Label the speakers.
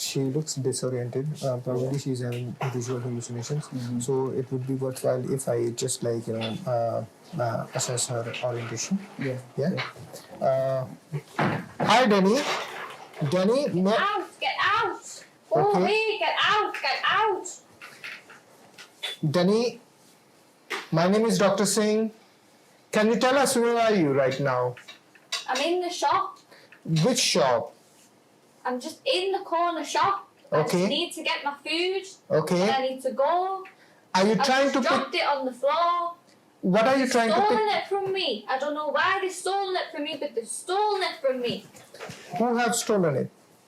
Speaker 1: she looks disoriented. Probably she's having visual hallucinations. So it would be worthwhile if I just assess her orientation. Yeah. Hi, Danny. Danny,
Speaker 2: Get out! Go away! Get out!
Speaker 1: Danny, my name is Dr. Singh. Can you tell us where are you right now?
Speaker 2: I'm in the shop.
Speaker 1: Which shop?
Speaker 2: I'm just in the corner shop. I just need to get my food.
Speaker 1: Okay.
Speaker 2: And I need to go.
Speaker 1: Are you trying to
Speaker 2: dropped it on the floor.
Speaker 1: What are you trying to pick?
Speaker 2: Stolen it from me. I don't know why they stolen it from me, but they stolen it from me.
Speaker 1: Who have stolen it?